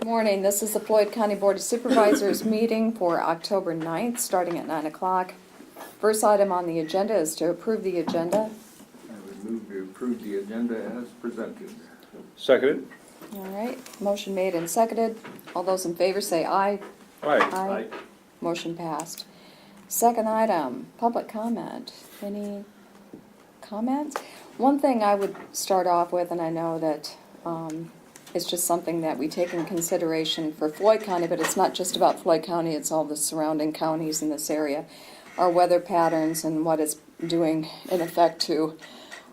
Morning, this is the Floyd County Board of Supervisors meeting for October 9th, starting at 9 o'clock. First item on the agenda is to approve the agenda. I would move to approve the agenda as presented. Seconded. All right, motion made and seconded. All those in favor say aye. Aye. Aye. Motion passed. Second item, public comment. Any comments? One thing I would start off with, and I know that it's just something that we take in consideration for Floyd County, but it's not just about Floyd County, it's all the surrounding counties in this area. Our weather patterns and what it's doing in effect to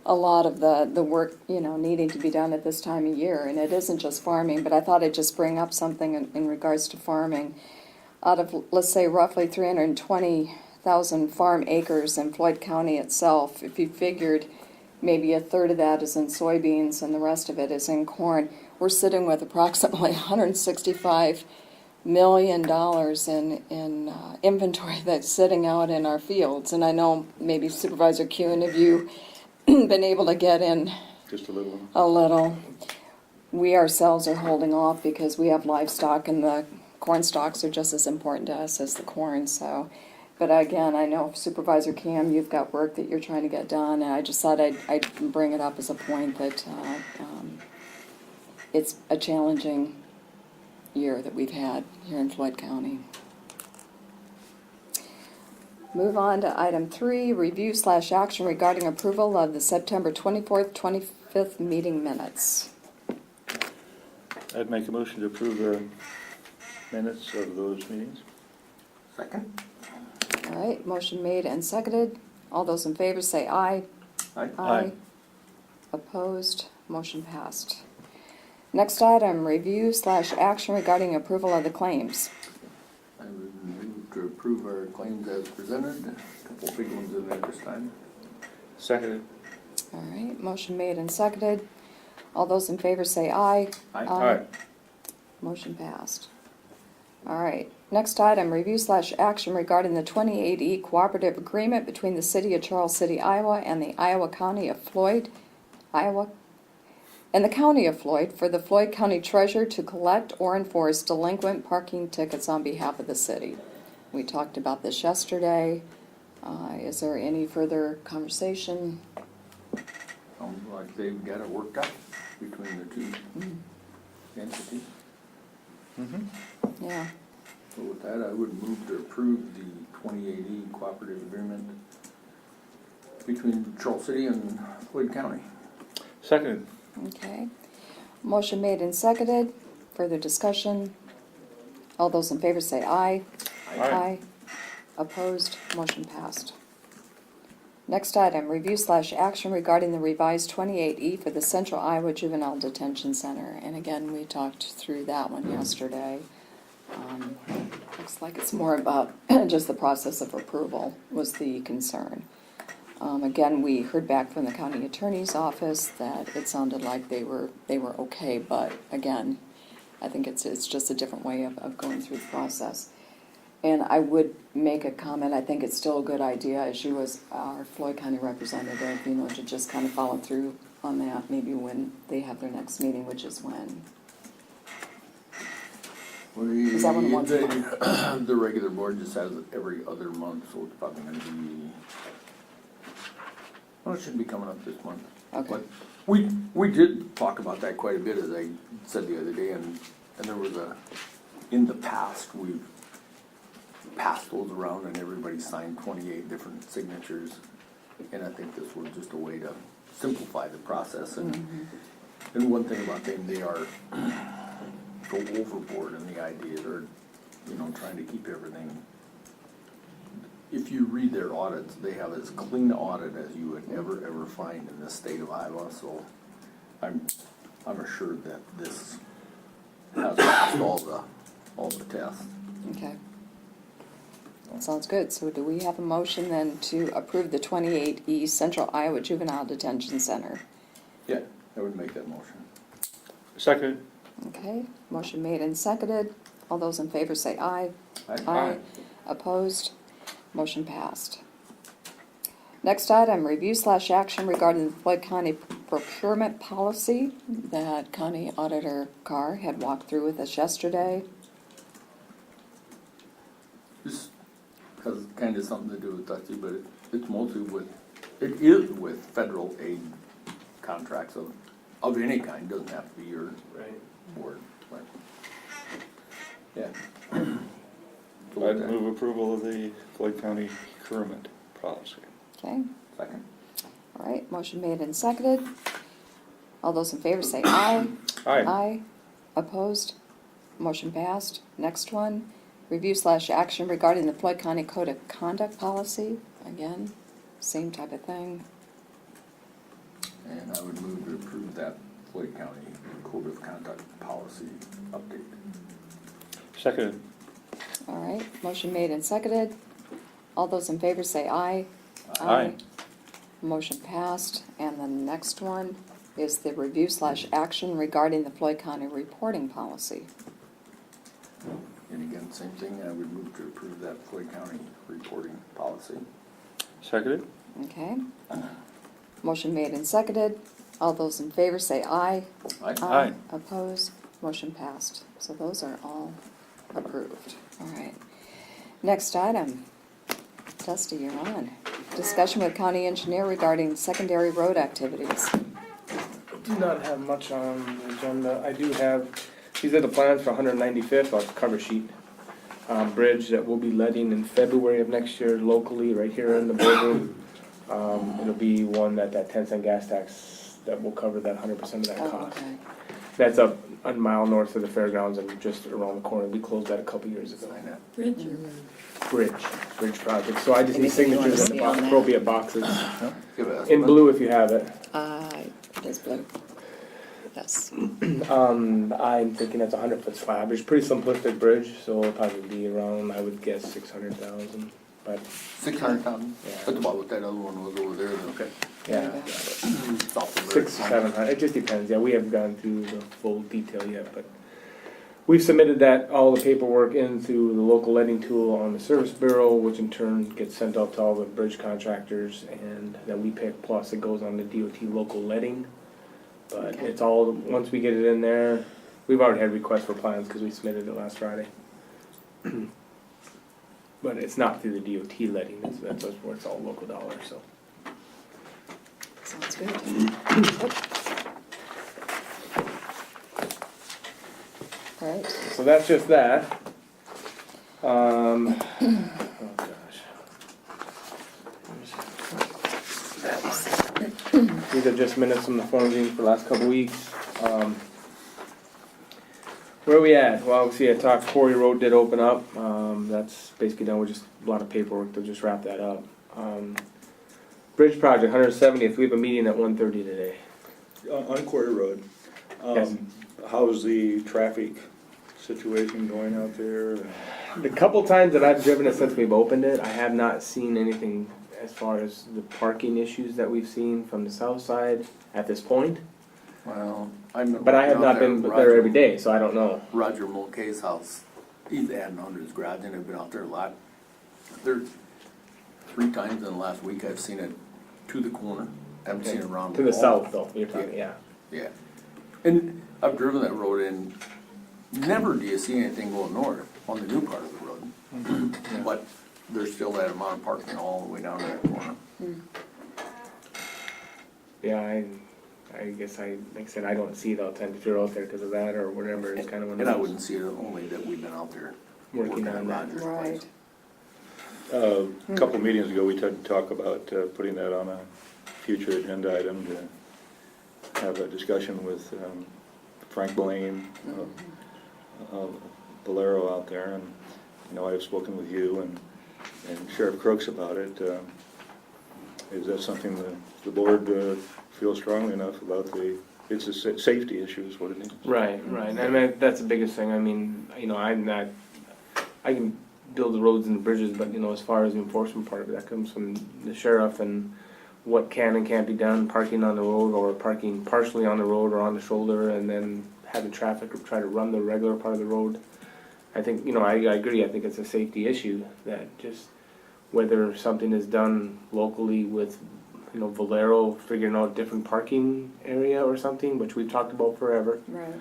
a lot of the work, needing to be done at this time of year. And it isn't just farming, but I thought I'd just bring up something in regards to farming. Out of, let's say, roughly 320,000 farm acres in Floyd County itself, if you figured maybe a third of that is in soybeans and the rest of it is in corn, we're sitting with approximately $165 million in inventory that's sitting out in our fields. And I know maybe Supervisor Kuhn, have you been able to get in Just a little. a little? We ourselves are holding off because we have livestock, and the corn stalks are just as important to us as the corn. So, but again, I know Supervisor Cam, you've got work that you're trying to get done, and I just thought I'd bring it up as a point that it's a challenging year that we've had here in Floyd County. Move on to item 3, review/action regarding approval of the September 24th, 25th meeting minutes. I'd make a motion to approve the minutes of those meetings. Second. All right, motion made and seconded. All those in favor say aye. Aye. Aye. Opposed, motion passed. Next item, review/action regarding approval of the claims. I would move to approve our claims as presented. A couple big ones in there this time. Seconded. All right, motion made and seconded. All those in favor say aye. Aye. Aye. Motion passed. All right, next item, review/action regarding the 28E cooperative agreement between the City of Charles City, Iowa and the Iowa County of Floyd, Iowa, and the County of Floyd for the Floyd County Treasurer to collect or enforce delinquent parking tickets on behalf of the city. We talked about this yesterday. Is there any further conversation? Sounds like they've got it worked out between the two entities. Mm-hmm. Yeah. So with that, I would move to approve the 28E cooperative agreement between Charles City and Floyd County. Seconded. Okay. Motion made and seconded. Further discussion? All those in favor say aye. Aye. Opposed? Motion passed. Next item, review/action regarding the revised 28E for the Central Iowa Juvenile Detention Center. And again, we talked through that one yesterday. Looks like it's more about just the process of approval was the concern. Again, we heard back from the county attorney's office that it sounded like they were okay, but again, I think it's just a different way of going through the process. And I would make a comment, I think it's still a good idea, as you as our Floyd County representative, to just kind of follow through on that, maybe when they have their next meeting, which is when? Is that one once a month? The regular board just has it every other month, so it's probably going to be, well, it should be coming up this month. Okay. But we did talk about that quite a bit, as I said the other day, and there was in the past, we've passed those around and everybody signed 28 different signatures, and I think this was just a way to simplify the process. And one thing about them, they are go overboard in the ideas, or trying to keep everything. If you read their audits, they have as clean audit as you would ever find in the state of Iowa. So I'm assured that this has passed all the tests. Okay. That sounds good. So do we have a motion then to approve the 28E Central Iowa Juvenile Detention Center? Yeah, I would make that motion. Seconded. Okay, motion made and seconded. All those in favor say aye. Aye. Opposed? Motion passed. Next item, review/action regarding the Floyd County procurement policy that County Auditor Carr had walked through with us yesterday. This has kind of something to do with Dusty, but it's mostly it is with federal aid contracts of any kind, doesn't have to be your board, but, yeah. I'd move approval of the Floyd County procurement policy. Okay, Second. all right, motion made and seconded. All those in favor say aye. Aye. Aye. Opposed? Motion passed. Next one, review/action regarding the Floyd County Code of Conduct Policy. Again, same type of thing. And I would move to approve that Floyd County Code of Conduct Policy update. Seconded. All right, motion made and seconded. All those in favor say aye. Aye. Motion passed. And the next one is the review/action regarding the Floyd County reporting policy. And again, same thing, I would move to approve that Floyd County reporting policy. Seconded. Okay. Motion made and seconded. All those in favor say aye. Aye. Opposed? Motion passed. So those are all approved. All right. Next item. Dusty, you're on. Discussion with county engineer regarding secondary road activities. Do not have much on the agenda. I do have, these are the plans for 195th, on the cover sheet. Bridge that we'll be letting in February of next year locally, right here in the boardroom. It'll be one that 10-cent gas tax, that will cover that 100% of that Oh, cost. okay. That's up a mile north of the fairgrounds and just around the corner. We closed that a couple years ago. Sign that. Bridge project. So I just need Anything you wanna signatures in see on the that? appropriate boxes. Give it a In blue if you have it. It is blue. Yes. I'm thinking that's a 100-foot slab. It's a pretty simplistic bridge, so it'll probably be around, I would guess, 600,000. But 600,000. Yeah. That's about what that other one was over there. Okay. yeah, South of 600, 700. It just depends. Yeah, we haven't gone through the full detail yet, but we've submitted that all the paperwork into the local letting tool on the Service Bureau, which in turn gets sent out to all the bridge contractors, and that we pick. Plus, it goes on the DOT local letting. But Okay. it's all, once we get it in there, we've already had requests for plans because we submitted it last Friday. But it's not through the DOT letting, that's where it's all local dollars, so. Sounds good. All right. So that's just that. Oh gosh. These are just minutes from the phone meeting for the last couple weeks. Where are we at? Well, see, I talked, Quarry Road did open up. That's basically done. We're just a lot of paperwork to just wrap that up. Bridge project, 170th. We have a meeting at 1:30 today. On Quarry Road. Yes. How's the traffic situation going out there? The couple times that I've driven it since we've opened it, I have not seen anything as far as the parking issues that we've seen from the south side at this point. Well, But I have not been there every day, so I don't know. Roger Mulcahy's house, he's adding on to his garage, and I've been out there a lot. There, 3 times in the last week, I've seen it to the corner. Haven't seen it around. To the wall. south, though, you're talking, yeah. Yeah. And I've driven that road, and never do you see anything going north on the new part of the road. But there's still that amount of parking all the way down to that corner. Yeah, I guess like I said, I don't see it all the time if you're out there because of that or whatever. It's kind of one of And I those wouldn't see it only that we've been out there working at on that. Roger's Right. place. A couple meetings ago, we tried to talk about putting that on a future agenda item to have a discussion with Frank Blaine, Bolero out there, and I've spoken with you and Sheriff Crooks about it. Is that something that the board feels strongly enough about? It's a safety issue is what it is. Right, right. And I mean, that's the biggest thing. I mean, I'm not, I can build the roads and the bridges, but as far as the enforcement part of it, that comes from the sheriff and what can and can't be done, parking on the road or parking partially on the road or on the shoulder, and then having traffic try to run the regular part of the road. I think, I agree. I think it's a safety issue that just whether something is done locally with you know, Valero figuring out a different parking area or something, which we've talked about forever. Right.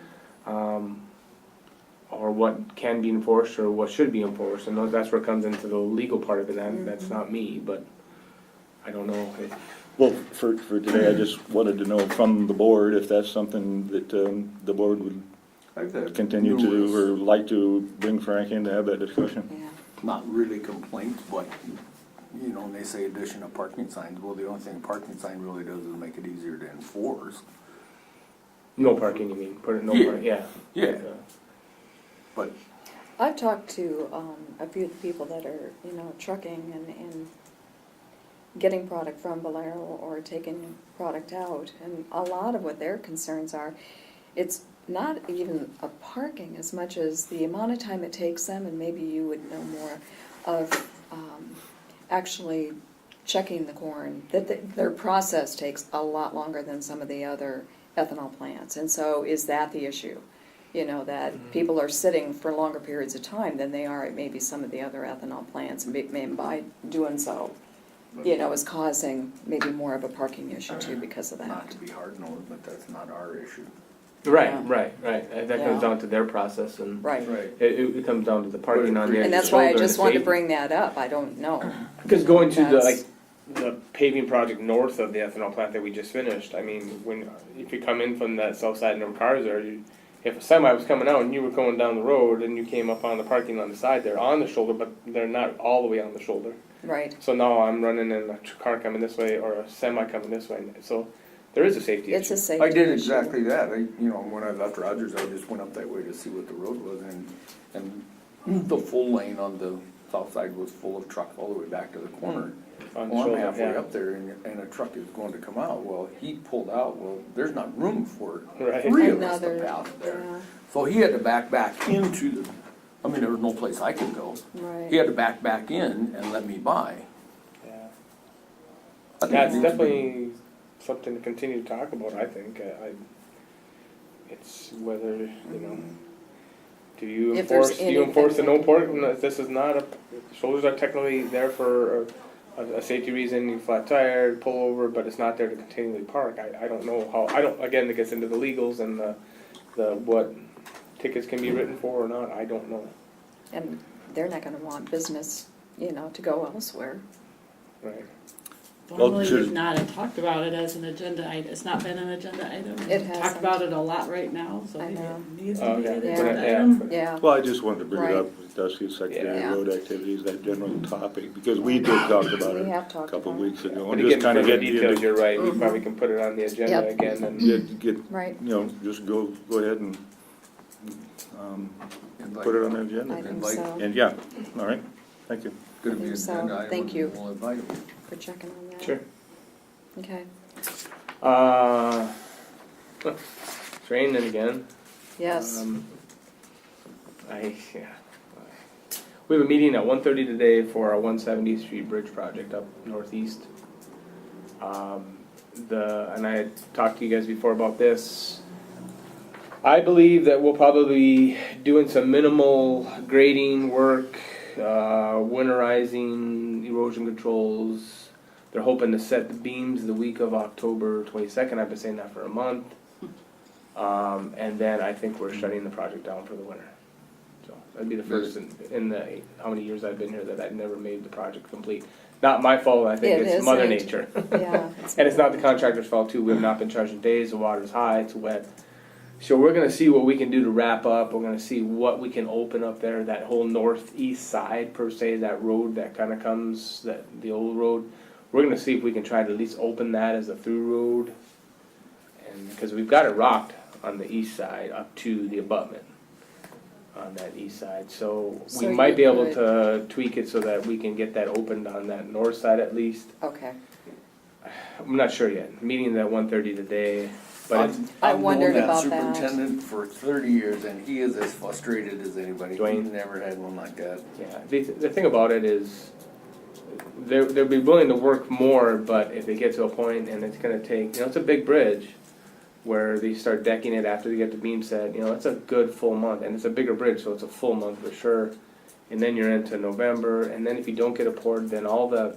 Or what can be enforced or what should be enforced, and that's where it comes into the legal part of it, and that's not me, but I don't know if, Well, for today, I just wanted to know from the board if that's something that the board would I've had continue to numerous- do or like to bring Frank in to have that discussion. Yeah. Not really complaints, but, you know, when they say addition of parking signs, well, the only thing a parking sign really does is make it easier to enforce. no parking, you mean, put it no Yeah. parking, yeah. Yeah. Like, But I've talked to a few of the people that are, you know, trucking and getting product from Valero or taking product out, and a lot of what their concerns are, it's not even a parking as much as the amount of time it takes them, and maybe you would know more of actually checking the corn, that their process takes a lot longer than some of the other ethanol plants, and so is that the issue? You know, that people are sitting for longer periods of time than they are at maybe some of the other ethanol plants, and by doing so, you know, is causing maybe more of a parking issue too because of not that. to be hard-nosed, but that's not our issue. Right, Yeah. right, that comes Yeah. down to their process, and Right. it comes down to the parking on the edge And of that's the why I shoulder, just the wanted to safety. bring that up, I don't know. Because going to the, That's- like, the paving project north of the ethanol plant that we just finished, I mean, if you come in from that south side and no cars there, if a semi was coming out and you were going down the road and you came up on the parking on the side, they're on the shoulder, but they're not all the way on the shoulder. Right, So now I'm running in a car coming this way or a semi coming this way, so there is a safety it's issue. a safety I issue. did exactly that. When I left Rogers, I just went up that way to see what the road was, and the full lane on the south side was full of trucks all the way back to the corner. On the Well, I'm shoulder, halfway yeah. up there, and a truck is going to come out. Well, he pulled out. Well, there's not room for Right. three of us to Another, pass there. yeah, So he had to back into the, there was no place I could go. right. He had to back in and let me by. Yeah. I think That's it needs to be- definitely something to continue to talk about, I think. It's whether, you know, do you If there's enforce the no anything pork? No, this is not shoulders are technically there for a safety reason, you flat tire, pull over, but it's not there to continually park. I don't know how, again, it gets into the legals and the what tickets can be written for or not, I don't know. And they're not gonna want business, you know, to go elsewhere. Right. Normally, should- we've not had talked about it as an agenda item. It's not been an agenda item. It We've hasn't. talked about it a lot right now, so I maybe know. it needs to Oh, be yeah. an Yeah. agenda Yeah. item. Yeah, Well, I just wanted to bring Right. it up, Dusty, Secretary Yeah. of Road Activities, that general topic, because we did talk about we it have a talked couple about of it. weeks ago. But And again, just kind of further get, details, you're right, we Mhm. probably can put it on the agenda Yep. again and. get, Right, just go ahead and, Invite- put it on the agenda. I think Invite- so, And yeah, all right, thank you. Gonna be I an think so. agenda item, Thank you. We'll invite him. for checking on that. Sure. Okay, It's raining again. yes, Yeah. We have a meeting at 1:30 today for our 170th Street Bridge project up northeast. And I had talked to you guys before about this. I believe that we'll probably be doing some minimal grading work, winterizing, erosion controls. They're hoping to set the beams the week of October 22nd. I've been saying that for a month. And then I think we're shutting the project down for the winter. So that'd be the first in the how many years I've been here that I've never made the project complete. Not my fault, I think It it's Mother isn't. Nature. yeah. And it's not the contractor's fault too, we have not been charging days, the water's high, it's wet. So we're gonna see what we can do to wrap up, we're gonna see what we can open up there, that whole northeast side per se, that road that kinda comes, the old road. We're gonna see if we can try to at least open that as a through road. And, cause we've got it rocked on the east side up to the abutment on that east side, so we So might you be able could- to tweak it so that we can get that opened on that north side at least. Okay, I'm not sure yet. Meeting's at 1:30 today, but it's, I I've wondered known about that. superintendent for 30 years, and he is as frustrated as anybody. Dwayne? He's never had one like that. yeah, the thing about it is, they'll be willing to work more, but if they get to a point and it's gonna take, it's a big bridge, where they start decking it after they get the beam set, it's a good full month, and it's a bigger bridge, so it's a full month for sure. And then you're into November, and then if you don't get it poured, then all the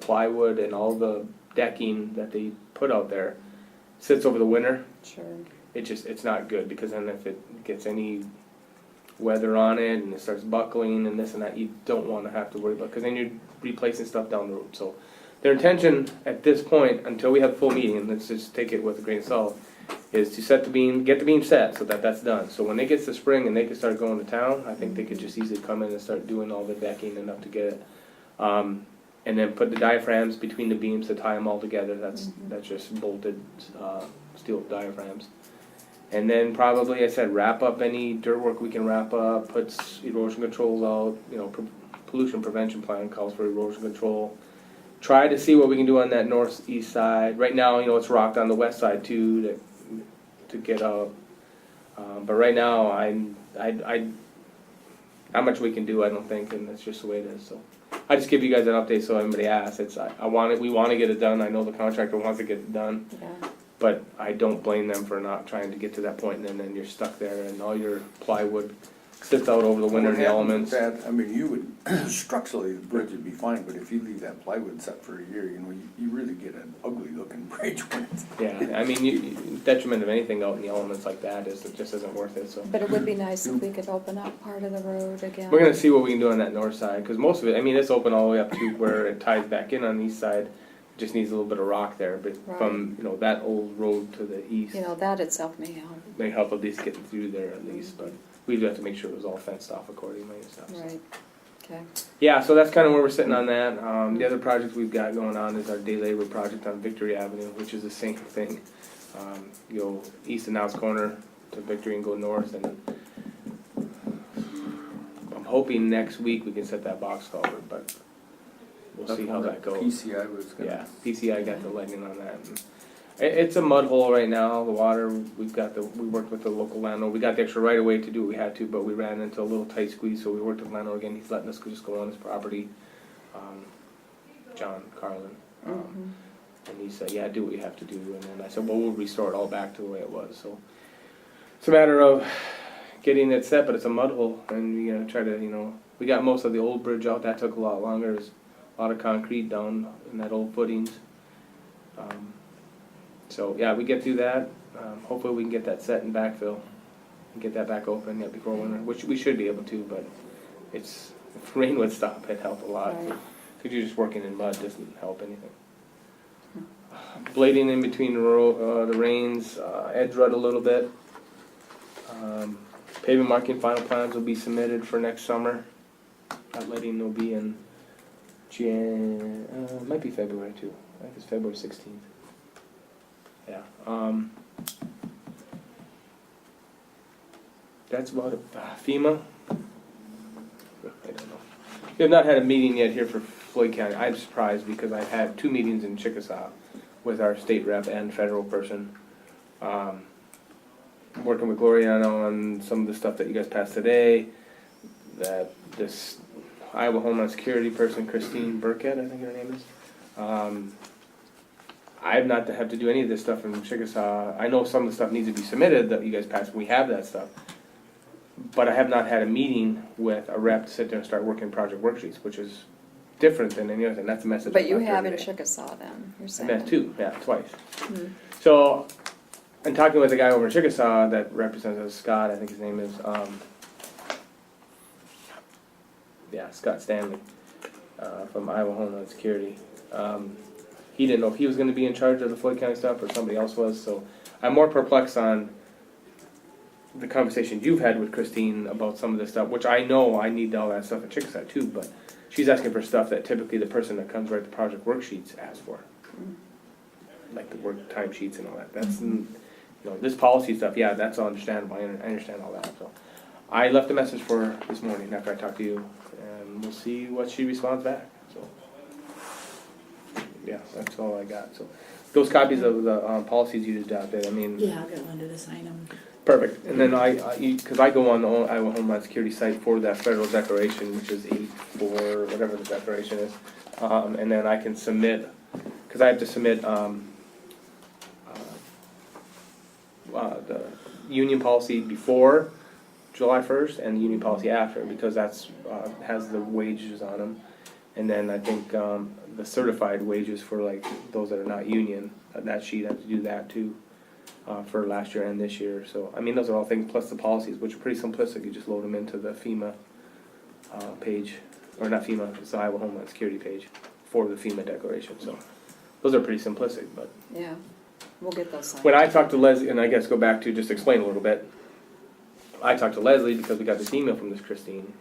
plywood and all the decking that they put out there sits over the winter, Sure. it's not good, because then if it gets any weather on it and it starts buckling and this and that, you don't want to have to worry about, because then you're replacing stuff down the road. So their intention at this point, until we have a full meeting, and let's just take it with a grain of salt, is to set the beam, get the beam set so that that's done. So when it gets to spring and they can start going to town, I think they could just easily come in and start doing all the decking enough to get it. And then put the diaphragms between the beams to tie them all together. That's just bolted steel diaphragms. And then probably, I said, wrap up any dirt work we can wrap up, put erosion controls out, you know, pollution prevention plan calls for erosion control. Try to see what we can do on that northeast side. Right now, you know, it's rocked on the west side too to get out. But right now, not much we can do, I don't think, and that's just the way it is. So I just give you guys an update so everybody asks. We want to get it done. I know the contractor wants to get it done. Yeah. But I don't blame them for not trying to get to that point, and then you're stuck there, and all your plywood sits out over the winter in the elements. That, I mean, you would, structurally, the bridge would be fine, but if you leave that plywood set for a year, you know, you really get an ugly looking bridge when it's. Yeah, I mean, detriment of anything out in the elements like that is it just isn't worth it, so. But it would be nice if we could open up part of the road again. We're gonna see what we can do on that north side, because most of it, I mean, it's open all the way up to where it ties back in on the east side. Just needs a little bit of rock there, but from, you know, that old road to the east, You know, that itself may help. may help at least getting through there at least, but we'd have to make sure it was all fenced off accordingly and stuff. So. Right. Okay. Yeah, so that's kind of where we're sitting on that. The other project we've got going on is our day labor project on Victory Avenue, which is the same thing. You go east of Now's Corner to Victory and go north, and I'm hoping next week we can set that box culvert, but we'll see how that goes. PCI was gonna. Yeah, PCI got the lightning on that. And it's a mud hole right now. The water, we worked with the local landlord. We got the extra right of way to do what we had to, but we ran into a little tight squeeze, so we worked with the landlord again. He's letting us just go on his property, John Carlin. And he said, yeah, do what you have to do. And then I said, well, we'll restore it all back to the way it was. So it's a matter of getting it set, but it's a mud hole, and we gotta try to, you know, we got most of the old bridge out. That took a lot longer. There's a lot of concrete down in that old footings. So yeah, we get through that. Hopefully we can get that set and backfill and get that back open yet before winter, which we should be able to, but if rain would stop, it'd help a lot. Right. Because you're just working in mud doesn't help anything. Blading in between the rains, edge rut a little bit. Pavement marking final plans will be submitted for next summer. That letting will be in it might be February too. I think it's February 16th. Yeah. That's about it. FEMA. I don't know. We have not had a meeting yet here for Floyd County. I'm surprised because I've had 2 meetings in Chickasaw with our state rep and federal person. Working with Gloria on some of the stuff that you guys passed today. That this Iowa Homeland Security person, Christine Burkett, I think her name is. I've not to have to do any of this stuff in Chickasaw. I know some of the stuff needs to be submitted that you guys passed. We have that stuff. But I have not had a meeting with a rep to sit there and start working project worksheets, which is different than any other thing. That's the message. But you I'm have after in today. Chickasaw then, you're I saying? met 2, yeah, twice. Hmm. So, and talking with the guy over in Chickasaw that represents us, Scott, I think his name is, Scott Stanley, from Iowa Homeland Security. He didn't know if he was going to be in charge of the Floyd County stuff or somebody else was, so I'm more perplexed on the conversation you've had with Christine about some of this stuff, which I know I need all that stuff in Chickasaw too, but she's asking for stuff that typically the person that comes write the project worksheets asks for. Like the work time sheets and all that. That's, you know, this policy stuff, yeah, that's all understandable. I understand all that. So I left a message for her this morning after I talked to you, and we'll see what she responds back. So yeah, that's all I got. So those copies of the policies you just adopted, I mean, Yeah, I'll get Linda to sign them. perfect. And then because I go on the Iowa Homeland Security site for that federal declaration, which is 84, whatever the declaration is, and then I can submit, because I have to submit the union policy before July 1st and the union policy after, because that's has the wages on them. And then I think the certified wages for like those that are not union, that sheet had to do that too, for last year and this year. So, I mean, those are all things, plus the policies, which are pretty simplistic. You just load them into the FEMA page, or not FEMA, it's the Iowa Homeland Security page for the FEMA declaration. So those are pretty simplistic, but Yeah, we'll get those signed. when I talked to Leslie, and I guess go back to just explain a little bit, I talked to Leslie because we got this email from this Christine.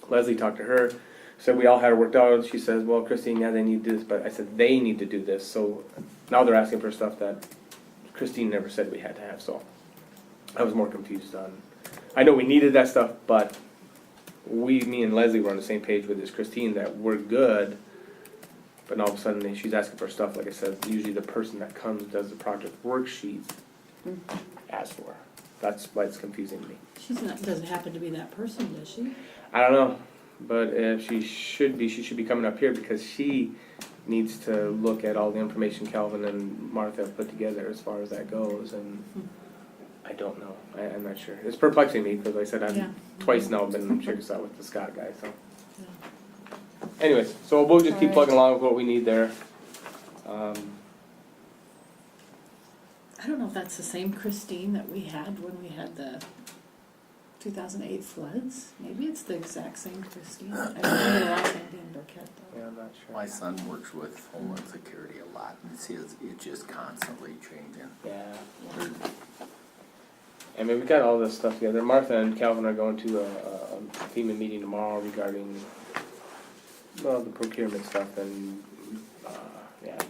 Leslie talked to her, said we all had it worked out. She says, well, Christine, yeah, they need to do this, but I said they need to do this. So now they're asking for stuff that Christine never said we had to have. So I was more confused on. I know we needed that stuff, but me and Leslie were on the same page with this Christine that we're good. But now all of a sudden she's asking for stuff, like I said, usually the person that comes does the project worksheet asks for. That's why it's confusing me. She's not, doesn't happen to be that person, does she? I don't know, but if she should be coming up here because she needs to look at all the information Calvin and Martha have put together as far as that goes, and I don't know. I'm not sure. It's perplexing me because like I said I've twice now been checked this out with the Scott guy. So, anyways, so we'll just keep plugging along with what we need there. I don't know if that's the same Christine that we had when we had the 2008 floods. Maybe it's the exact same Christine. I remember the last name being Burkett though. Yeah, I'm not sure. My son works with Homeland Security a lot, and it's just constantly changing. Yeah. I mean, we got all this stuff together. Martha and Calvin are going to a FEMA meeting tomorrow regarding, well, the procurement stuff and,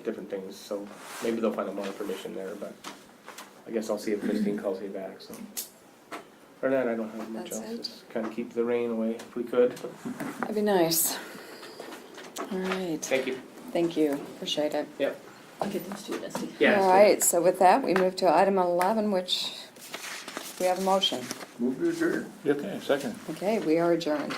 different things. So maybe they'll find out more information there, but I guess I'll see if Christine calls me back, so. For that, I don't have much That's else. it? Just kind of keep the rain away if we could. That'd be nice. All right, Thank you. thank you, appreciate it. Yep. I'll get those to you, Dusty. Yeah. All right, so with that, we move to item 11, which we have a motion. Move to adjourn. Okay, second. Okay, we are adjourned.